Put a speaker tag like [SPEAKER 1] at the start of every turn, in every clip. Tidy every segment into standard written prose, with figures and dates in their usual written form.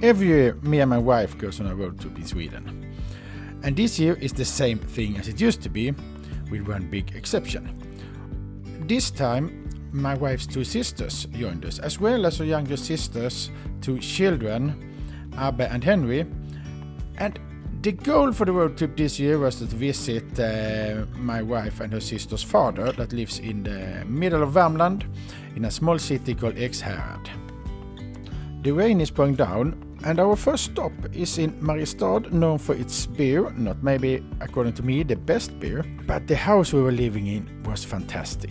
[SPEAKER 1] Every year, me and my wife goes on a road trip in Sweden. And this year is the same thing as it used to be, with one big exception. This time, my wife's two sisters joined us, as well as her younger sisters' two children, Abbe and Henry. And the goal for the road trip this year was to visit my wife and her sister's father that lives in the middle of Värmland, in a small city called Ekshärad. The rain is pouring down, and our first stop is in Mariestad, known for its beer, not maybe, according to me, the best beer, but the house we were living in was fantastic.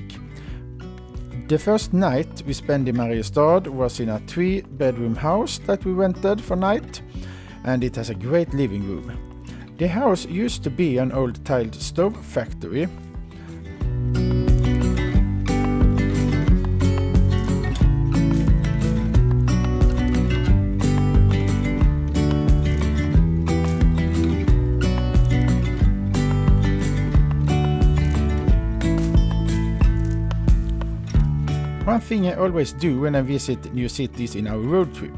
[SPEAKER 1] The first night we spent in Mariestad was in a 3-bedroom house that we rented for night, and it has a great living room. The house used to be an old tiled stove factory. One thing I always do when I visit new cities in our road trip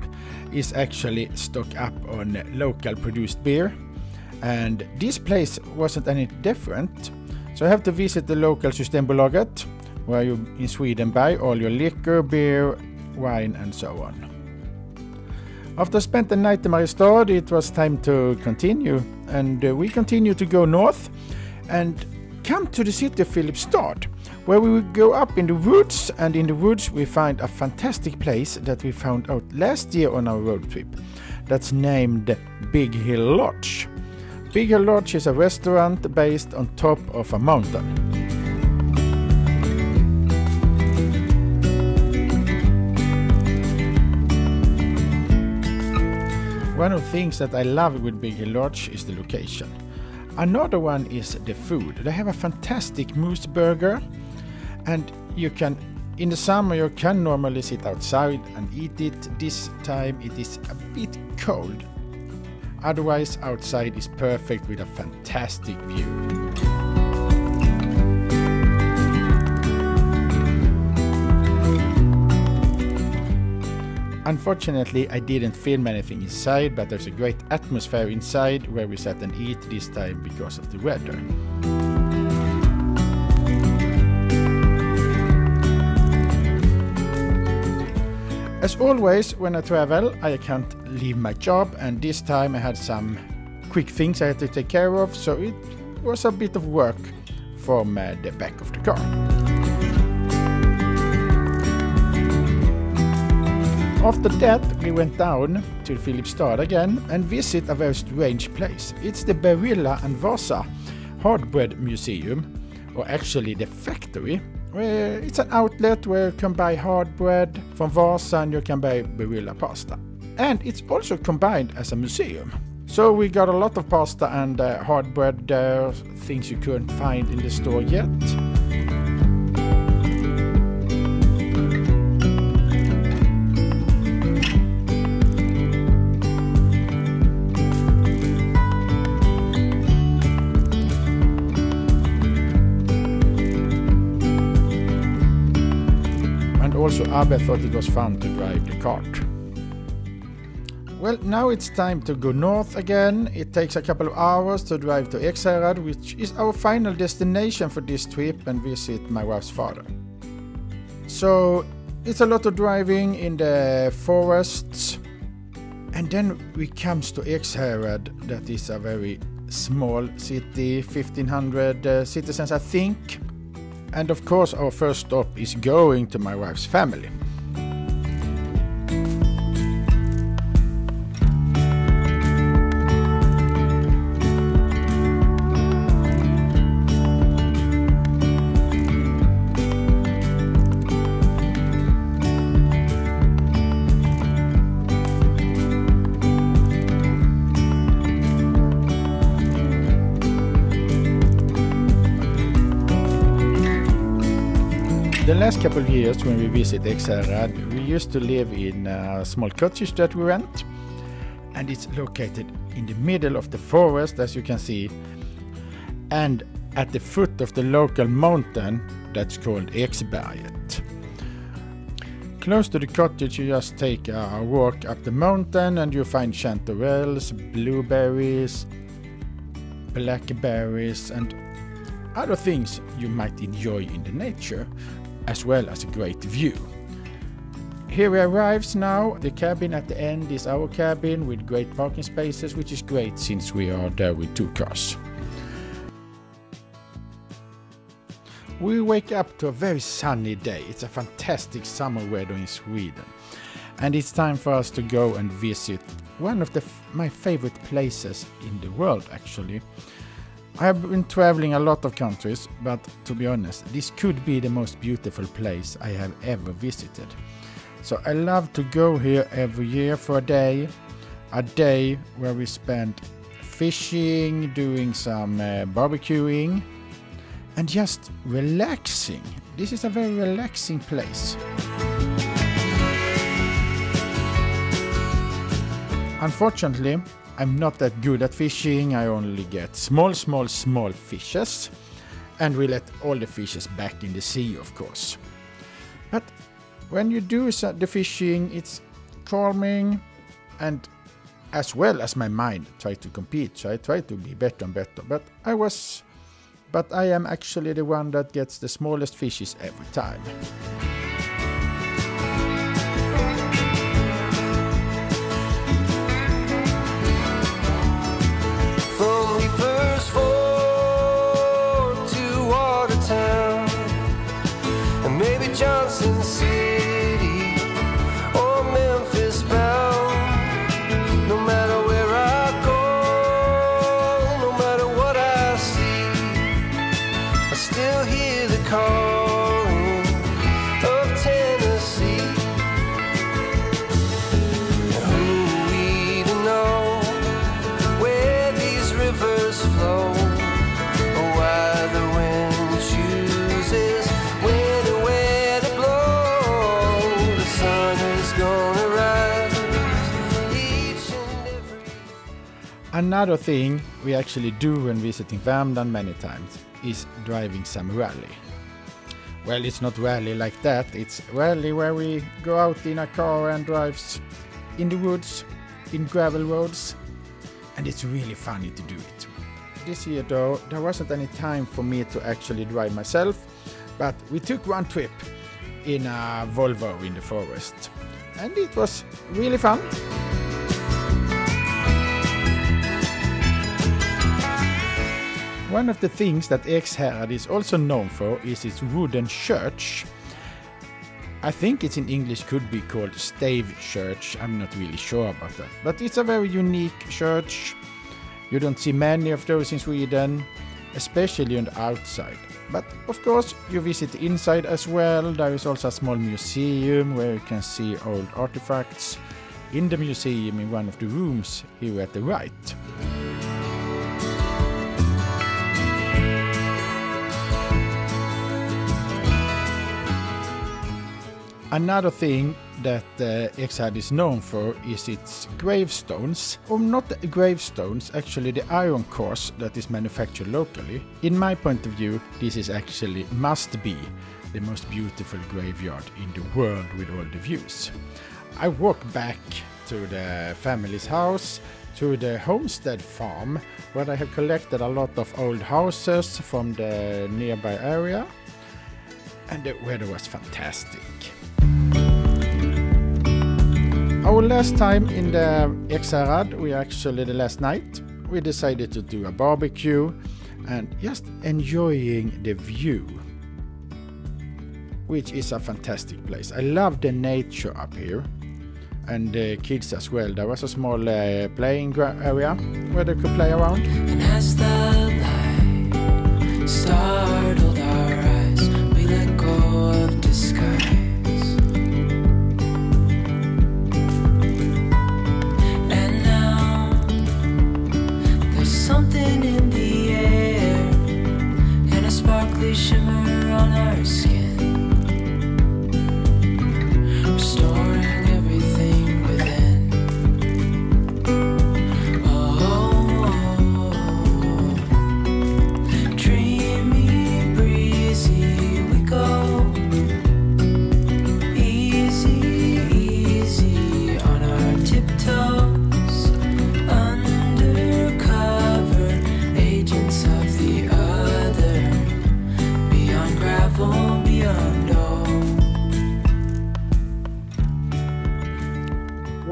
[SPEAKER 1] is actually stock up on local produced beer. And this place wasn't any different. So I have to visit the local Systembolaget, where you in Sweden buy all your liquor, beer, wine and so on. After I spent the night in Mariestad, it was time to continue. And we continue to go north and come to the city of Filipstad, where we will go up in the woods, and in the woods we find a fantastic place that we found out last year on our road trip. That's named Big Hill Lodge. Big Hill Lodge is a restaurant based on top of a mountain. One of the things that I love with Big Hill Lodge is the location. Another one is the food. They have a fantastic moose burger, and you can, in the summer you can normally sit outside and eat it. This time it is a bit cold. Otherwise outside is perfect with a fantastic view. Unfortunately, I didn't film anything inside, but there's a great atmosphere inside where we sat and eat this time because of the weather. As always, when I travel, I can't leave my job, and this time I had some quick things I had to take care of, so it was a bit of work from the back of the car. After that, we went down to Filipstad again and visit a very strange place. It's the Barilla and Wasa Hardbread Museum, or actually the factory. It's an outlet where you can buy hard bread from Wasa and you can buy Barilla pasta. And it's also combined as a museum. So we got a lot of pasta and hard bread there, things you couldn't find in the store yet. Also, Abbe thought it was fun to drive the cart. Well, now it's time to go north again. It takes a couple of hours to drive to Ekshärad, which is our final destination for this trip, and visit my wife's father. So it's a lot of driving in the forests, and then we comes to Ekshärad. That is a very small city, 1500 citizens I think. And of course our first stop is going to my wife's family. The last couple of years when we visit Ekshärad, we used to live in a small cottage that we rent, and it's located in the middle of the forest, as you can see, and at the foot of the local mountain that's called Ekshärad. Close to the cottage you just take a walk up the mountain and you find chanterelles, blueberries, blackberries and other things you might enjoy in the nature, as well as a great view. Here we arrive now. The cabin at the end is our cabin with great parking spaces, which is great since we are there with 2 cars. We wake up to a very sunny day. It's a fantastic summer weather in Sweden. And it's time for us to go and visit one of my favorite places in the world, actually. I have been traveling a lot of countries, but to be honest, this could be the most beautiful place I have ever visited. So I love to go here every year for a day where we spend fishing, doing some barbecuing, and just relaxing. This is a very relaxing place. Unfortunately, I'm not that good at fishing. I only get small fishes, and we let all the fishes back in the sea, of course. But when you do the fishing, it's calming, and as well as my mind try to compete, so I try to be better and better. But I am actually the one that gets the smallest fishes every time.
[SPEAKER 2] From Leapers Ford to Watertown, and maybe Johnson City.
[SPEAKER 1] Another thing we actually do when visiting Värmland many times is driving some rally. Well, it's not rally like that, it's rally where we go out in a car and drives in the woods, in gravel roads, and it's really funny to do it. This year though, there wasn't any time for me to actually drive myself, but we took one trip in a Volvo in the forest, and it was really fun. One of the things that Ekshärad is also known for is its wooden church. I think it's in English could be called stave church, I'm not really sure about that. But it's a very unique church. You don't see many of those in Sweden, especially on the outside. But of course you visit the inside as well. There is also a small museum where you can see old artifacts in the museum in one of the rooms here at the right. Another thing that Ekshärad is known for is its gravestones. Or not the gravestones, actually the iron cores that is manufactured locally. In my point of view, this is actually must be the most beautiful graveyard in the world with all the views. I walk back to the family's house, to the homestead farm, where I have collected a lot of old houses from the nearby area, and the weather was fantastic. Our last time in the Ekshärad, the last night, we decided to do a barbecue and just enjoying the view, which is a fantastic place. I love the nature up here, and the kids as well. There was a small playing area where they could play around.
[SPEAKER 2] And as the light startled our eyes, we let go of disguise. And now there's something in the air and a sparkly shimmer on our skin.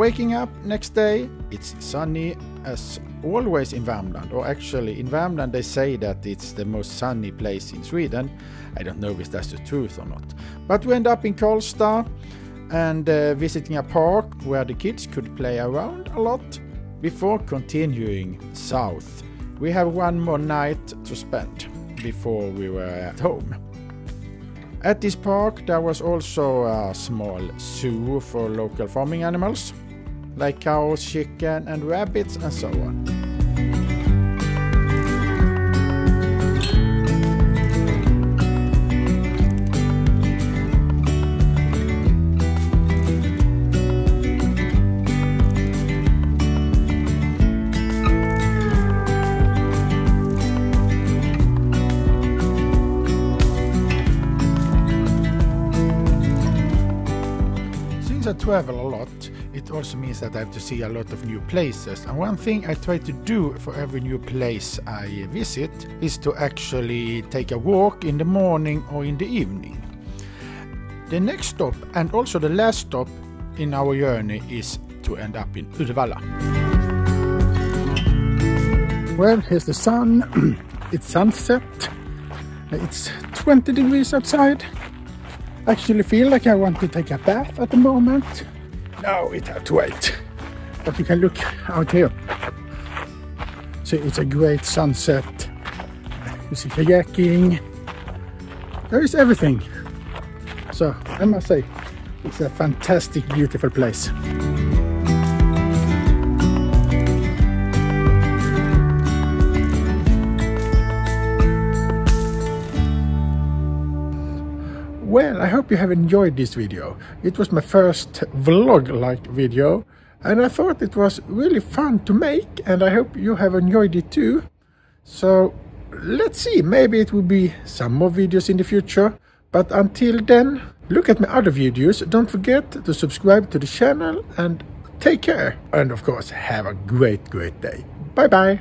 [SPEAKER 1] Waking up next day, it's sunny as always in Värmland, or actually in Värmland they say that it's the most sunny place in Sweden. I don't know if that's the truth or not. But we end up in Karlstad and visiting a park where the kids could play around a lot before continuing south. We have one more night to spend before we were at home. At this park there was also a small zoo for local farming animals, like cows, chicken and rabbits and so on. Since I travel a lot, it also means that I have to see a lot of new places, and one thing I try to do for every new place I visit is to actually take a walk in the morning or in the evening. The next stop and also the last stop in our journey is to end up in Uddevalla. Well, here's the sun. It's sunset. It's 20 degrees outside. I actually feel like I want to take a bath at the moment. No, it has to wait. But you can look out here. So it's a great sunset. You see kayaking. There is everything. So I must say, it's a fantastic, beautiful place. Well, I hope you have enjoyed this video. It was my first vlog-like video, and I thought it was really fun to make, and I hope you have enjoyed it too. So let's see, maybe it will be some more videos in the future, but until then, look at my other videos. Don't forget to subscribe to the channel and take care. And of course, have a great day. Bye bye.